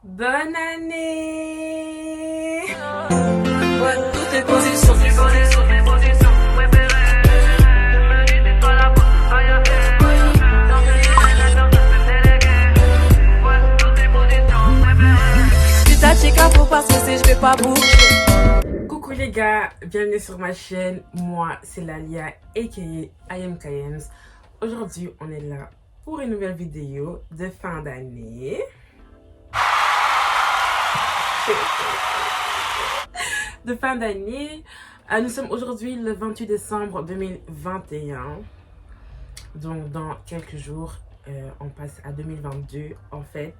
Bonne année! Ouais, toutes tes positions, tu connais toutes mes positions préférées. Me dis, c'est toi la bonne, aïe, aïe, dans ce livre, dans ce délégué. Ouais, toutes tes positions préférées. Tu t'achètes un faux parce que si je vais pas bouger. Coucou les gars, bienvenue sur ma chaîne. Moi, c'est Lalia, aka I am Kayens. Aujourd'hui, on est là pour une nouvelle vidéo de fin d'année. De fin d'année. Nous sommes aujourd'hui le 28 décembre 2021. Donc dans quelques jours, on passe à 2022 en fait.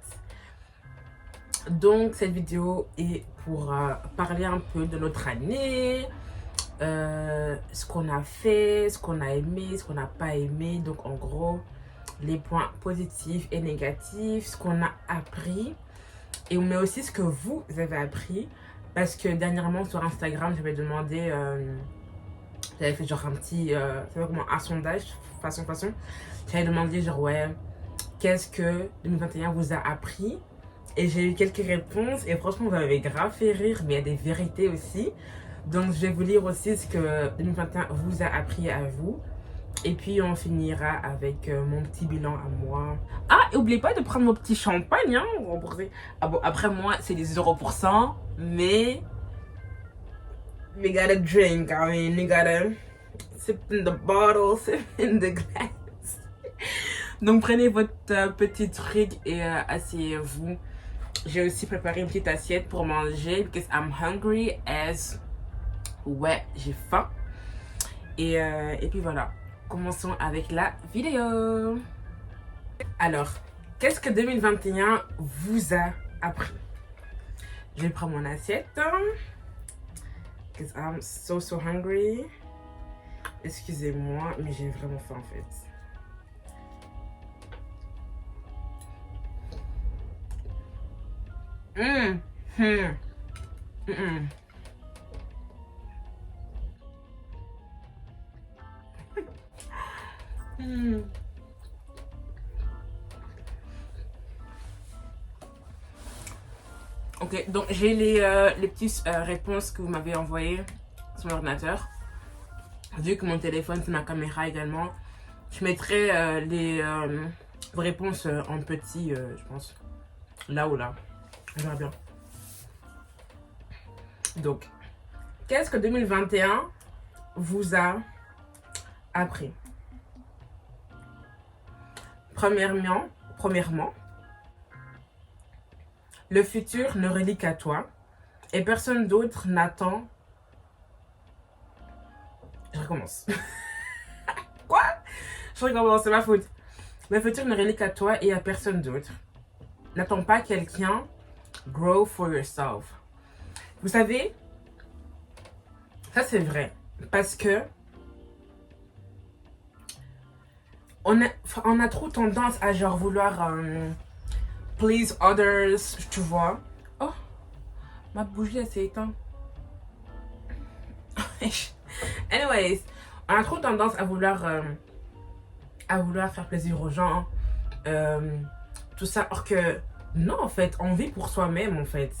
Donc cette vidéo est pour parler un peu de notre année, ce qu'on a fait, ce qu'on a aimé, ce qu'on n'a pas aimé. Donc en gros, les points positifs et négatifs, ce qu'on a appris. Mais aussi ce que vous avez appris. Parce que dernièrement sur Instagram, j'avais demandé, j'avais fait genre un petit, un sondage, façon. J'avais demandé genre ouais, qu'est-ce que 2021 vous a appris? Et j'ai eu quelques réponses et franchement vous m'avez grave fait rire, mais il y a des vérités aussi. Donc je vais vous lire aussi ce que 2021 vous a appris à vous. Et puis on finira avec mon petit bilan à moi. Ah, et n'oubliez pas de prendre mon petit champagne, hein, remboursé. Ah bon, après moi, c'est des 0%, mais we gotta drink. I mean, we gotta sip in the bottle, sip in the glass. Donc prenez votre petit truc et asseyez-vous. J'ai aussi préparé une petite assiette pour manger because I'm hungry as... Ouais, j'ai faim. Et puis voilà. Commençons avec la vidéo. Alors, qu'est-ce que 2021 vous a appris? Je vais prendre mon assiette. Because I'm so hungry. Excusez-moi, mais j'ai vraiment faim en fait. Ok, donc j'ai les petites réponses que vous m'avez envoyées sur l'ordinateur. Vu que mon téléphone c'est ma caméra également, je mettrai les réponses en petit, je pense, là ou là. On verra bien. Donc, qu'est-ce que 2021 vous a appris? Premièrement, le futur ne relie qu'à toi et personne d'autre n'attend. Je recommence. Quoi? Je recommence, c'est ma faute. Le futur ne relie qu'à toi et à personne d'autre. N'attends pas quelqu'un. Grow for yourself. Vous savez, ça c'est vrai. Parce que on a trop tendance à genre vouloir please others, tu vois. Oh, ma bougie elle s'est éteinte. Anyways, on a trop tendance à vouloir faire plaisir aux gens, tout ça, or que non en fait, on vit pour soi-même en fait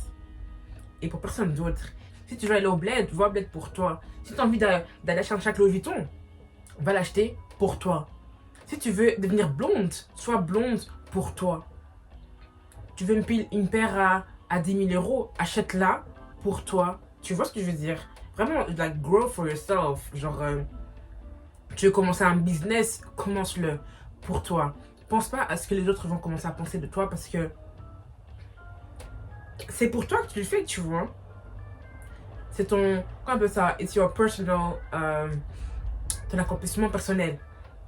et pour personne d'autre. Si tu veux aller au bled, va au bled pour toi. Si tu as envie d'aller acheter un sac Louis Vuitton, va l'acheter pour toi. Si tu veux devenir blonde, sois blonde pour toi. Tu veux une paire à 10 000 euros, achète-la pour toi. Tu vois ce que je veux dire? Vraiment, like, grow for yourself. Genre, tu veux commencer un business, commence-le pour toi. Pense pas à ce que les autres vont commencer à penser de toi parce que c'est pour toi que tu le fais, tu vois. C'est ton, comment on appelle ça? It's your personal, ton accomplissement personnel.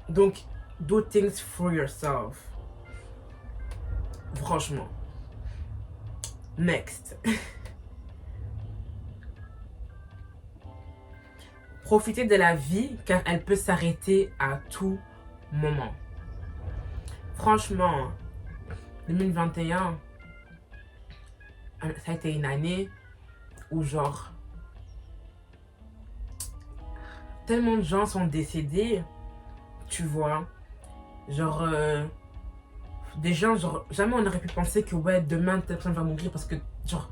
Donc, do things for yourself. Franchement. Next. Profitez de la vie car elle peut s'arrêter à tout moment. Franchement, 2021, ça a été une année où genre tellement de gens sont décédés, tu vois. Genre des gens, genre, jamais on aurait pu penser que, ouais, demain, telle personne va mourir parce que, genre,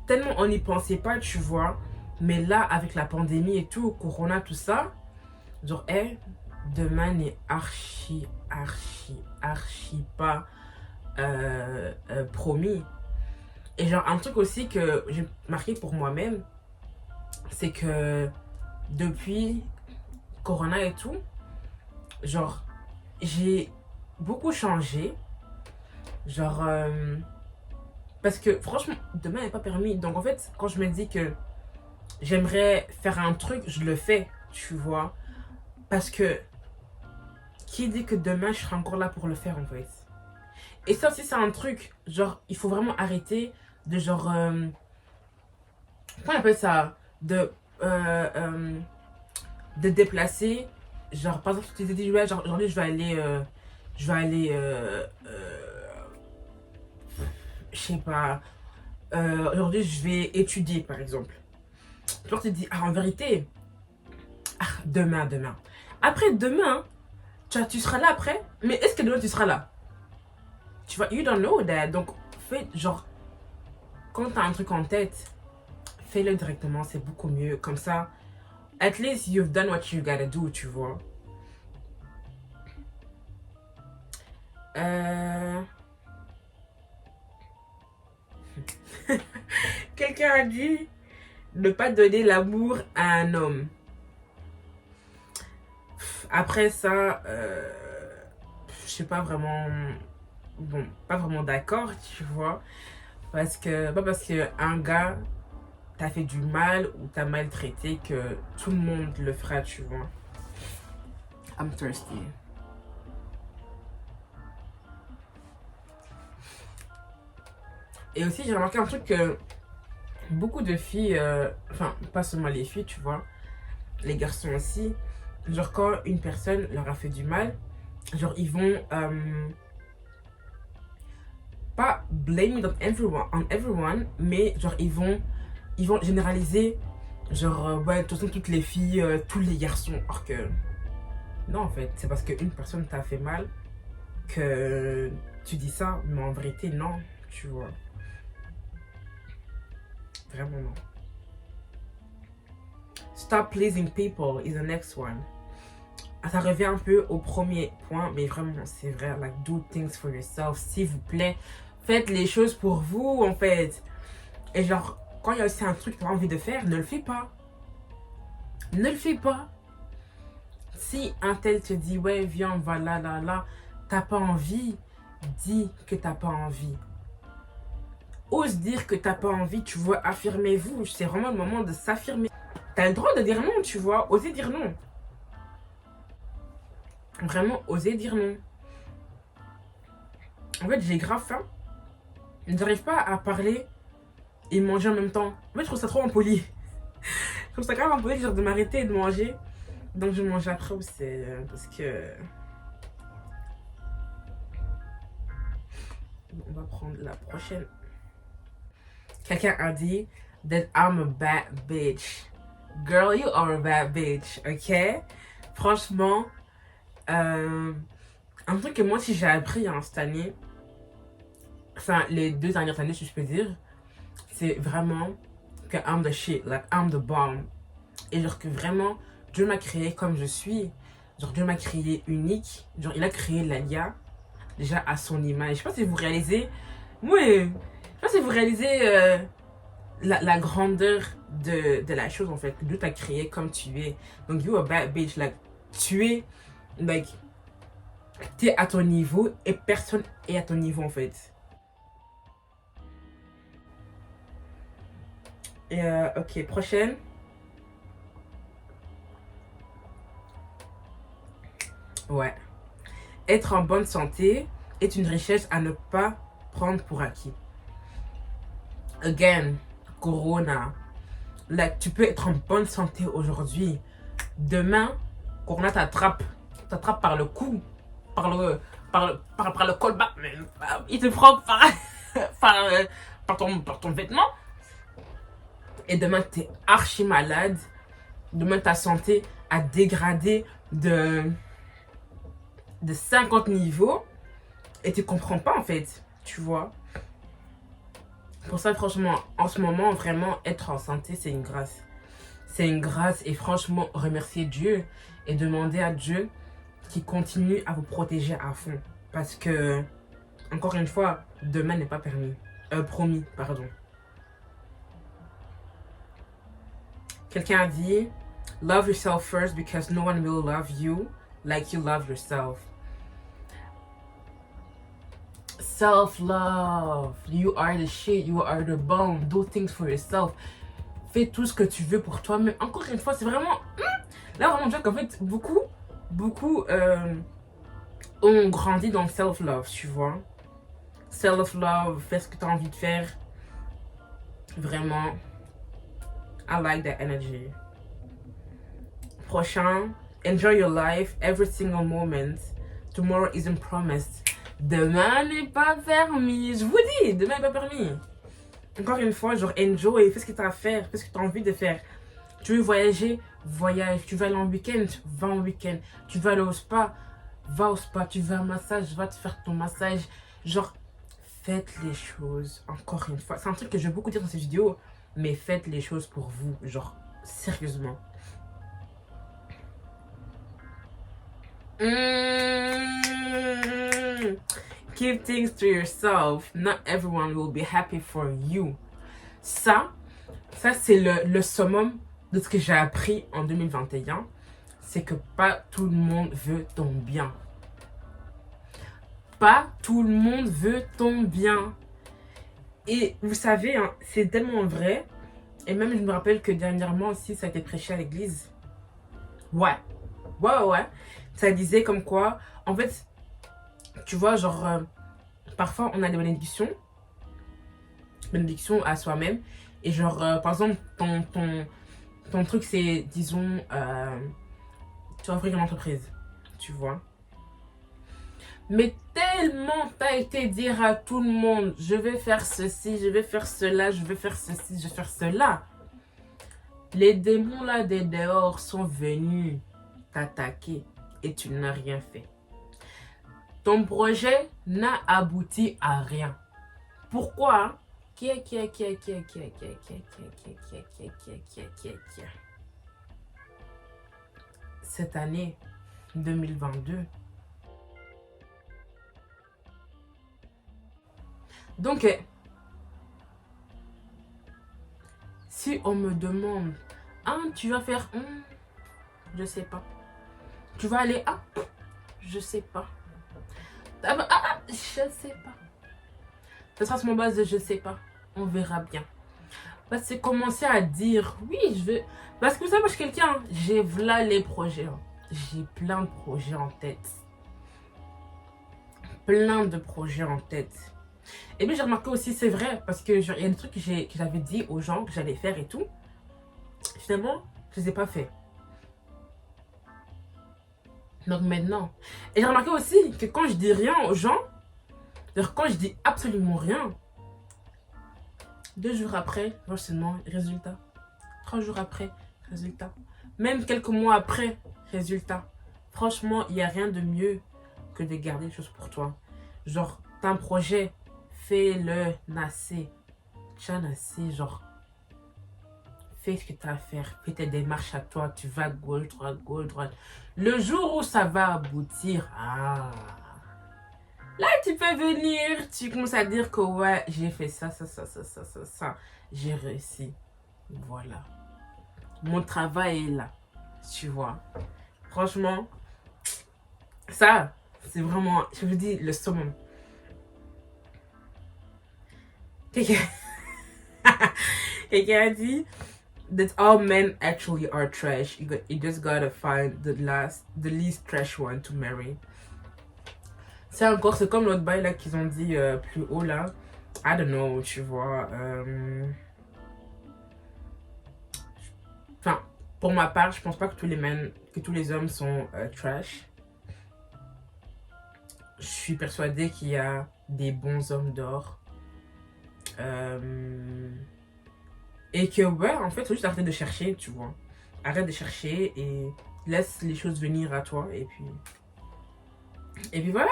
tellement on n'y pensait pas, tu vois. Mais là, avec la pandémie et tout, Corona, tout ça, genre, demain n'est archi pas promis. Et genre, un truc aussi que j'ai marqué pour moi-même, c'est que depuis Corona et tout, genre, j'ai beaucoup changé. Genre, parce que franchement, demain n'est pas permis. Donc en fait, quand je me dis que j'aimerais faire un truc, je le fais, tu vois. Parce que qui dit que demain je serai encore là pour le faire en fait. Et ça aussi, c'est un truc, genre, il faut vraiment arrêter de genre. Comment on appelle ça? De déplacer. Genre, par exemple, tu t'es dit, ouais, genre, aujourd'hui, je vais aller. Je sais pas. Aujourd'hui, je vais étudier, par exemple. Genre, tu te dis, ah, en vérité, ah, demain. Après demain, tu seras là après, mais est-ce que demain tu seras là? Tu vois, you don't know that. Donc, fais, genre, quand t'as un truc en tête, fais-le directement, c'est beaucoup mieux. Comme ça, at least you've done what you gotta do, tu vois. Quelqu'un a dit ne pas donner l'amour à un homme. Après ça, je suis pas vraiment, bon, pas vraiment d'accord, tu vois. Parce que, pas parce que un gars t'a fait du mal ou t'a maltraité que tout le monde le fera, tu vois. I'm thirsty. Et aussi, j'ai remarqué un truc que beaucoup de filles, enfin, pas seulement les filles, tu vois, les garçons aussi, genre quand une personne leur a fait du mal, genre ils vont pas blame it on everyone, mais genre ils vont généraliser, genre ouais, de toute façon toutes les filles, tous les garçons, alors que non en fait, c'est parce qu'une personne t'a fait mal que tu dis ça, mais en vérité non, tu vois. Vraiment non. Stop pleasing people is the next one. Ça revient un peu au premier point, mais vraiment, c'est vrai. Like, do things for yourself. S'il vous plaît, faites les choses pour vous, en fait. Et genre, quand il y a aussi un truc que tu as envie de faire, ne le fais pas. Ne le fais pas. Si un tel te dit, ouais, viens, on va là, t'as pas envie, dis que t'as pas envie. Ose dire que t'as pas envie, tu vois, affirmez-vous. C'est vraiment le moment de s'affirmer. T'as le droit de dire non, tu vois, osez dire non. Vraiment, osez dire non. En fait, j'ai grave faim. Je n'arrive pas à parler et manger en même temps. En fait, je trouve ça trop impoli. Je trouve ça grave impoli genre, de m'arrêter et de manger. Donc, je mange après aussi. Parce que... On va prendre la prochaine. Quelqu'un a dit that I'm a bad bitch. Girl, you are a bad bitch, ok? Franchement, un truc que moi aussi j'ai appris cette année, enfin les 2 dernières années si je peux dire, c'est vraiment que I'm the shit, like I'm the bomb. Et genre que vraiment, Dieu m'a créé comme je suis. Genre Dieu m'a créé unique. Genre il a créé Lalia déjà à son image. Je sais pas si vous réalisez, je sais pas si vous réalisez la grandeur de la chose en fait. Que Dieu t'a créé comme tu es. Donc you a bad bitch, like tu es, like t'es à ton niveau et personne est à ton niveau en fait. Et ok, prochaine. Ouais. Être en bonne santé est une richesse à ne pas prendre pour acquis. Again, Corona. Like, tu peux être en bonne santé aujourd'hui. Demain, Corona t'attrape par le cou, par le callback. Il te prend par ton vêtement. Et demain, t'es archi malade. Demain, ta santé a dégradé de 50 niveaux. et tu comprends pas en fait, tu vois. Pour ça, franchement, en ce moment, vraiment, être en santé, c'est une grâce. C'est une grâce et franchement, remercier Dieu et demander à Dieu qu'il continue à vous protéger à fond. Parce que, encore une fois, demain n'est pas permis. Promis, pardon. Quelqu'un a dit, love yourself first because no one will love you like you love yourself. Self-love. You are the shit, you are the bomb. Do things for yourself. Fais tout ce que tu veux pour toi. Mais encore une fois, c'est vraiment... Là, vraiment, je vois qu'en fait, beaucoup ont grandi dans le self-love, tu vois. Self-love, fais ce que tu as envie de faire. Vraiment. I like that energy. Prochain. Enjoy your life, every single moment. Tomorrow isn't promised. Demain n'est pas permis. Je vous dis, demain n'est pas permis. Encore une fois, genre enjoy, fais ce que tu as à faire, fais ce que tu as envie de faire. Tu veux voyager, voyage. Tu veux aller en week-end, va en week-end. Tu veux aller au spa, va au spa. Tu veux un massage, va te faire ton massage. Genre, faites les choses. Encore une fois, c'est un truc que je vais beaucoup dire dans ces vidéos, mais faites les choses pour vous. Genre, sérieusement. Keep things to yourself. Not everyone will be happy for you. Ça c'est le summum de ce que j'ai appris en 2021. C'est que pas tout le monde veut ton bien. Pas tout le monde veut ton bien. Et vous savez, hein, c'est tellement vrai. Et même je me rappelle que dernièrement aussi, ça a été prêché à l'église. Ouais. Ça disait comme quoi, en fait, tu vois, genre, parfois on a des bénédictions à soi-même. Et genre, par exemple, ton truc, c'est, disons, tu vas ouvrir une entreprise, tu vois. Mais tellement t'as été dire à tout le monde, je vais faire ceci, je vais faire cela, je vais faire ceci, je vais faire cela. Les démons là des dehors sont venus t'attaquer et tu n'as rien fait. Ton projet n'a abouti à rien. Pourquoi? Cette année 2022. Donc, si on me demande, ah, tu vas faire, je sais pas. Tu vas aller, je sais pas. Je sais pas. Ça sera sur mon base de je sais pas. On verra bien. Parce que commencer à dire, oui, je veux. Parce que vous savez, moi, je suis quelqu'un, j'ai là les projets. J'ai plein de projets en tête. Plein de projets en tête. Et bien j'ai remarqué aussi, c'est vrai, parce que il y a des trucs que j'avais dit aux gens que j'allais faire et tout. Finalement, je les ai pas fait. Donc maintenant. Et j'ai remarqué aussi que quand je dis rien aux gens, quand je dis absolument rien, 2 jours après, seulement résultat. 3 jours après, résultat. Même quelques mois après, résultat. Franchement, il n'y a rien de mieux que de garder les choses pour toi. Genre, t'as un projet, fais-le nasser. Tu as nassé, genre, fais ce que tu as à faire. Fais tes démarches à toi. Tu vas gauche, droite. Le jour où ça va aboutir, là, tu peux venir. Tu commences à dire que ouais, j'ai fait ça. J'ai réussi. Voilà. Mon travail est là. Tu vois. Franchement, ça, c'est vraiment, je vous dis, le summum. Quelqu'un a dit that all men actually are trash. You just gotta find the least trash one to marry. C'est comme l'autre bail là qu'ils ont dit plus haut là. I don't know, tu vois. Enfin, pour ma part, je pense pas que tous les hommes sont trash. Je suis persuadée qu'il y a des bons hommes d'or. Et que ouais, en fait, faut juste arrêter de chercher, tu vois. Arrête de chercher et laisse les choses venir à toi. Et puis voilà.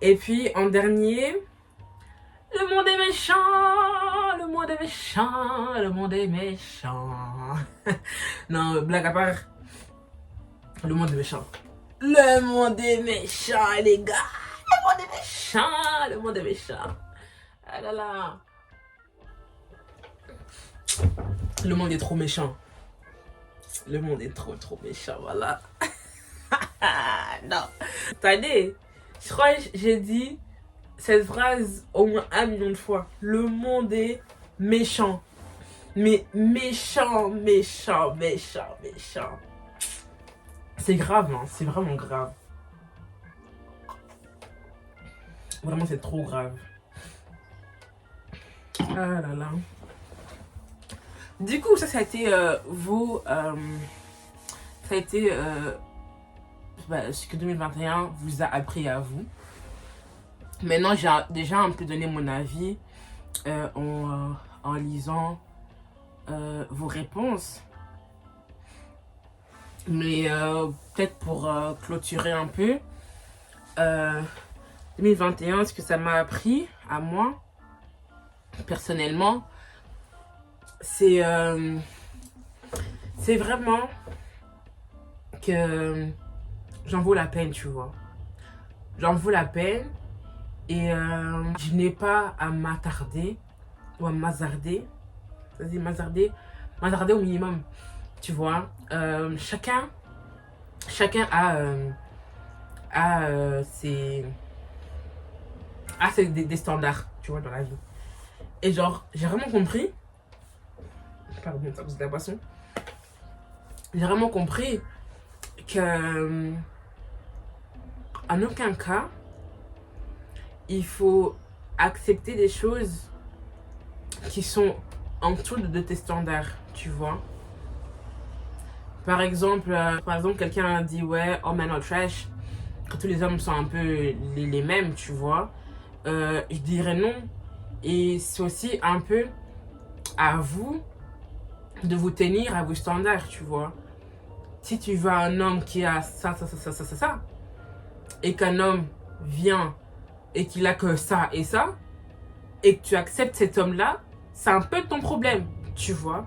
Et puis en dernier, le monde est méchant, le monde est méchant, le monde est méchant. Non, blague à part, le monde est méchant. Le monde est méchant, les gars. Le monde est méchant, le monde est méchant. Ah là là. Le monde est trop méchant. Le monde est trop méchant, voilà. Non. Attendez, je crois que j'ai dit cette phrase au moins 1 million de fois. Le monde est méchant. Mais méchant, méchant, méchant, méchant. C'est grave, hein, c'est vraiment grave. Vraiment, c'est trop grave. Ah là là. Du coup, ça a été ça a été ce que 2021 vous a appris à vous. Maintenant, j'ai déjà un peu donné mon avis en lisant vos réponses. Mais peut-être pour clôturer un peu, 2021, ce que ça m'a appris à moi, personnellement, c'est vraiment que j'en vaux la peine, tu vois. J'en vaux la peine et je n'ai pas à m'attarder ou à m'hasarder. C'est-à-dire m'hasarder au minimum, tu vois. Chacun a des standards, tu vois, dans la vie. Et genre, j'ai vraiment compris. Pardon, ça vous la boisson. J'ai vraiment compris que en aucun cas il faut accepter des choses qui sont en dessous de tes standards, tu vois. Par exemple, quelqu'un dit ouais, oh man, trash, que tous les hommes sont un peu les mêmes, tu vois. Je dirais non. Et c'est aussi un peu à vous de vous tenir à vos standards, tu vois. Si tu veux un homme qui a ça, et qu'un homme vient et qu'il a que ça, et que tu acceptes cet homme-là, c'est un peu ton problème, tu vois.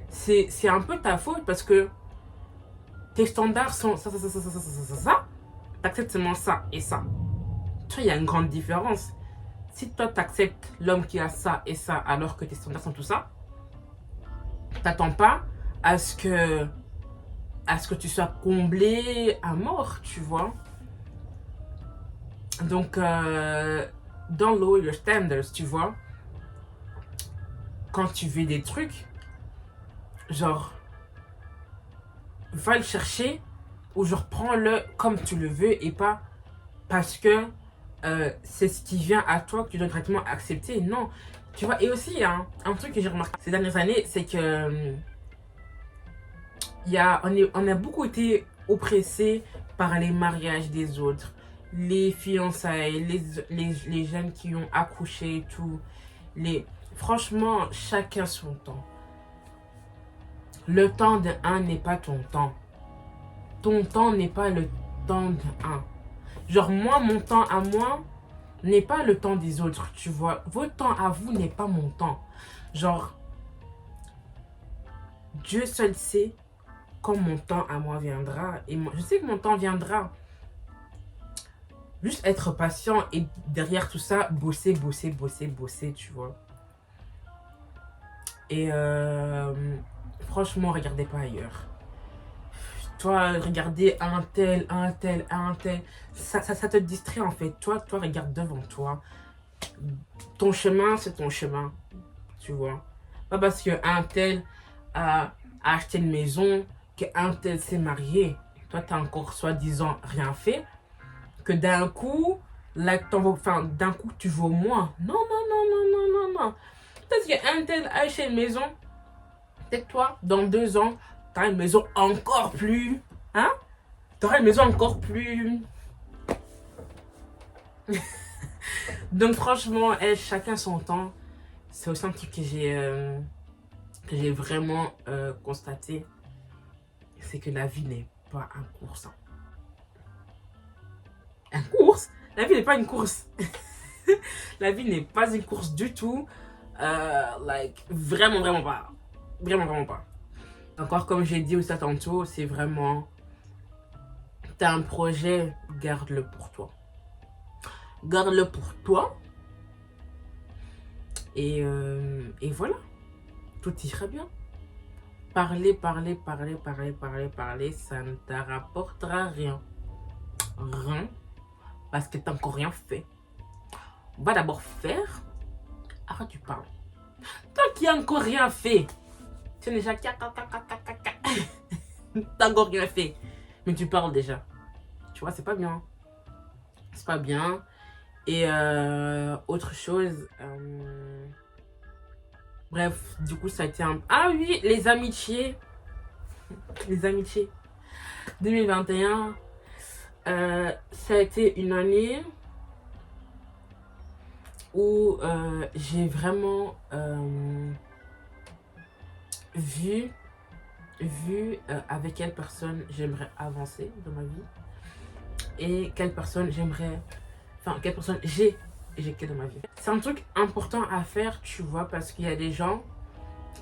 C'est un peu ta faute parce que tes standards sont ça, t'acceptes seulement ça et ça. Tu vois, il y a une grande différence. Si toi, t'acceptes l'homme qui a ça et ça alors que tes standards sont tout ça, t'attends pas à ce que tu sois comblé à mort, tu vois. Donc, don't lower your standards, tu vois. Quand tu veux des trucs, genre, va le chercher ou genre prends-le comme tu le veux et pas parce que c'est ce qui vient à toi que tu dois directement accepter. Non, tu vois. Et aussi, hein, un truc que j'ai remarqué ces dernières années, c'est que on a beaucoup été oppressés par les mariages des autres, les fiançailles, les jeunes qui ont accouché et tout. Franchement, chacun son temps. Le temps d'un n'est pas ton temps. Ton temps n'est pas le temps d'un. Genre moi, mon temps à moi n'est pas le temps des autres, tu vois. Votre temps à vous n'est pas mon temps. Genre, Dieu seul sait quand mon temps à moi viendra. Et moi, je sais que mon temps viendra. Juste être patient et derrière tout ça, bosser, tu vois. Et franchement, regardez pas ailleurs. Toi, regardez un tel, ça te distrait en fait. Toi, regarde devant toi. Ton chemin, c'est ton chemin, tu vois. Pas parce qu'un tel a acheté une maison, qu'un tel s'est marié. Toi, t'as encore soi-disant rien fait, que d'un coup, d'un coup, tu vaux moins. Non. Peut-être qu'un tel a acheté une maison, peut-être toi, dans 2 ans, t'auras une maison encore plus... Hein? T'auras une maison encore plus... Donc franchement, chacun son temps. C'est aussi un truc que j'ai vraiment constaté. C'est que la vie n'est pas un cours. Un cours? La vie n'est pas une course. La vie n'est pas une course du tout. Like, vraiment, vraiment pas. Vraiment, vraiment pas. Encore comme j'ai dit aussi tantôt, c'est vraiment... T'as un projet, garde-le pour toi. Garde-le pour toi. Et voilà. Tout ira bien. Parler, ça ne te rapportera rien. Rien. Parce que t'as encore rien fait. Va d'abord faire. Après tu parles. Toi qui n'as encore rien fait. Tu es déjà... T'as encore rien fait. Mais tu parles déjà. Tu vois, c'est pas bien. C'est pas bien. Et autre chose... Bref, du coup, ça a été un... Ah oui, les amitiés. Les amitiés. 2021, ça a été une année où j'ai vraiment vu avec quelle personne j'aimerais avancer dans ma vie et quelle personne j'aimerais... Enfin, quelle personne j'ai éjecté dans ma vie. C'est un truc important à faire, tu vois, parce qu'il y a des gens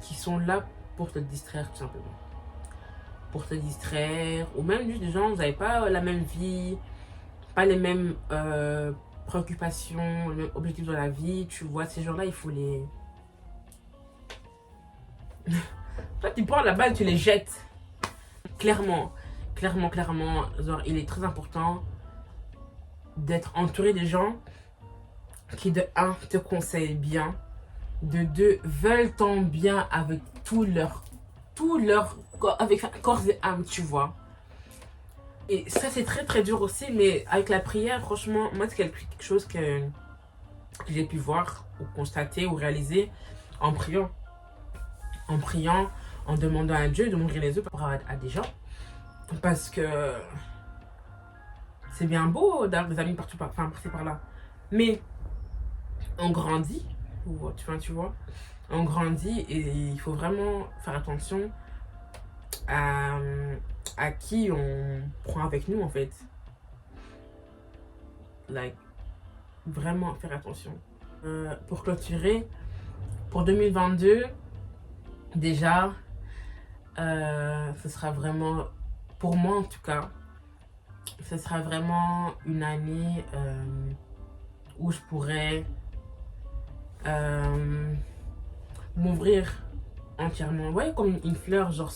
qui sont là pour te distraire, tout simplement. Pour te distraire, ou même juste des gens, vous n'avez pas la même vie, pas les mêmes préoccupations, les mêmes objectifs dans la vie, tu vois, ces gens-là, il faut les... Toi, tu prends la balle, tu les jettes. Clairement, genre, il est très important d'être entouré des gens qui, de un, te conseillent bien, de deux, veulent ton bien avec tout leur avec corps et âme, tu vois. Et ça, c'est très très dur aussi, mais avec la prière, franchement, moi, c'est quelque chose que j'ai pu voir, ou constater, ou réaliser en priant. En priant, en demandant à Dieu de m'ouvrir les yeux par rapport à des gens. Parce que c'est bien beau d'avoir des amis partout, enfin, par là. Mais on grandit, tu vois, on grandit et il faut vraiment faire attention à qui on prend avec nous, en fait. Like, vraiment faire attention. Pour clôturer, pour 2022, déjà, ce sera vraiment, pour moi en tout cas, ce sera vraiment une année où je pourrais m'ouvrir entièrement. Ouais, comme une fleur, genre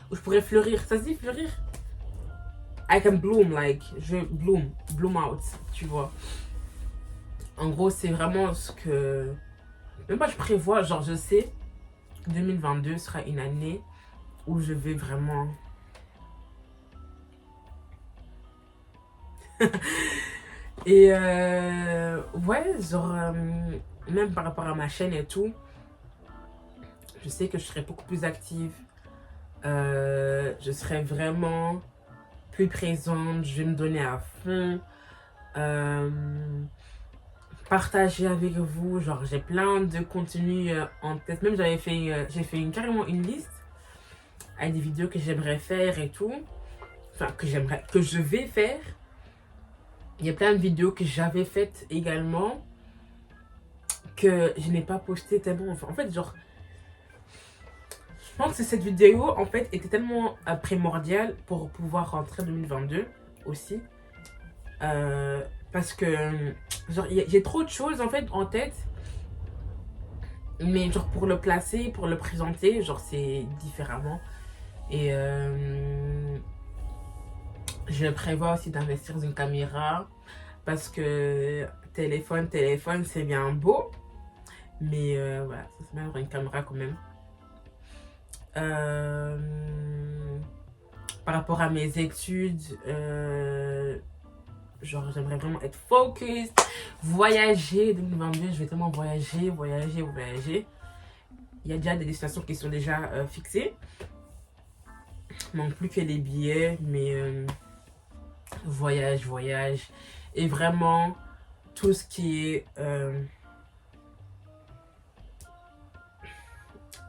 où je pourrais fleurir. Ça se dit fleurir? I can bloom, like, je bloom out, tu vois. En gros, c'est vraiment ce que... Même pas je prévois, genre je sais que 2022 sera une année où je vais vraiment... Et ouais, genre, même par rapport à ma chaîne et tout, je sais que je serai beaucoup plus active. Je serai vraiment plus présente, je vais me donner à fond. Partager avec vous, genre j'ai plein de contenus en tête. Même j'ai fait carrément une liste avec des vidéos que j'aimerais faire et tout. Enfin, que je vais faire. Il y a plein de vidéos que j'avais faites également que je n'ai pas postées tellement. En fait, genre, je pense que cette vidéo, en fait, était tellement primordiale pour pouvoir rentrer en 2022 aussi. Parce que, genre, j'ai trop de choses, en fait, en tête. Mais, genre, pour le placer, pour le présenter, genre, c'est différemment. Et je prévois aussi d'investir dans une caméra. Parce que téléphone, c'est bien beau. Mais voilà, ça se met avoir une caméra quand même. Par rapport à mes études, genre j'aimerais vraiment être focus, voyager. 2022, je vais tellement voyager. Il y a déjà des destinations qui sont déjà fixées. Il manque plus que les billets, mais voyage. Et vraiment, tout ce qui est...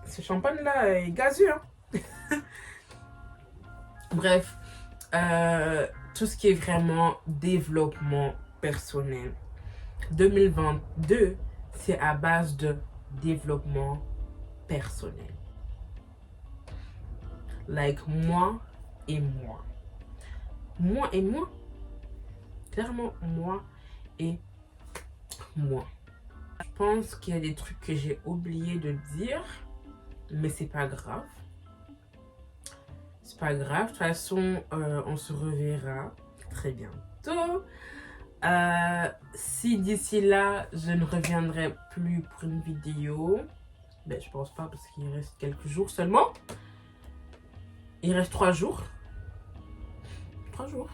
ce champagne là est gazeux, hein. Bref, tout ce qui est vraiment développement personnel. 2022, c'est à base de développement personnel. Like moi et moi. Moi et moi. Clairement, moi et moi. Je pense qu'il y a des trucs que j'ai oublié de dire, mais c'est pas grave. C'est pas grave. De toute façon, on se reverra très bientôt. Si d'ici là, je ne reviendrai plus pour une vidéo, ben, je pense pas parce qu'il reste quelques jours seulement. Il reste 3 jours. 3 jours.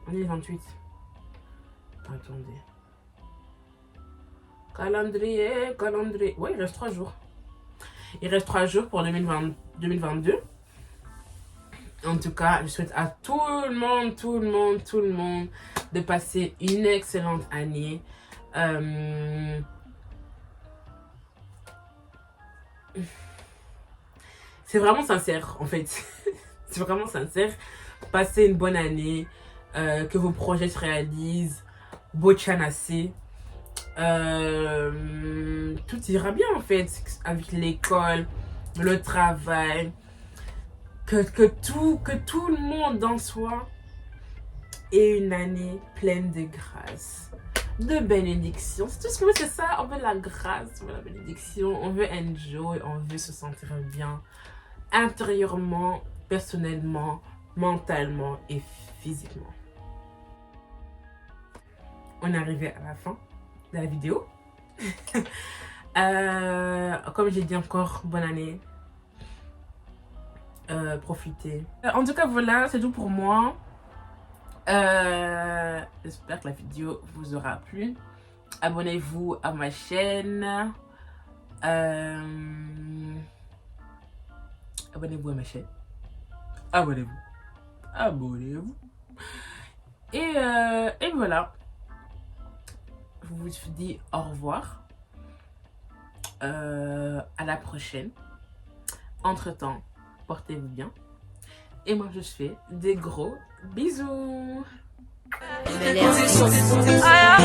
On est le 28. Attendez. Calendrier. Ouais, il reste 3 jours. Il reste 3 jours pour 2022. En tout cas, je souhaite à tout le monde de passer une excellente année. C'est vraiment sincère, en fait. C'est vraiment sincère. Passez une bonne année. Que vos projets se réalisent. Bochanassi. Tout ira bien, en fait. Avec l'école, le travail. Que tout le monde en soi ait une année pleine de grâce, de bénédiction. C'est tout ce qu'on veut, c'est ça. On veut la grâce, on veut la bénédiction, on veut enjoy, on veut se sentir bien intérieurement, personnellement, mentalement et physiquement. On est arrivé à la fin de la vidéo. Comme j'ai dit encore, bonne année. Profitez. En tout cas, voilà, c'est tout pour moi. J'espère que la vidéo vous aura plu. Abonnez-vous à ma chaîne. Abonnez-vous à ma chaîne. Abonnez-vous. Et voilà. Je vous dis au revoir. À la prochaine. Entre-temps, portez-vous bien. Et moi, je fais des gros bisous. Aya,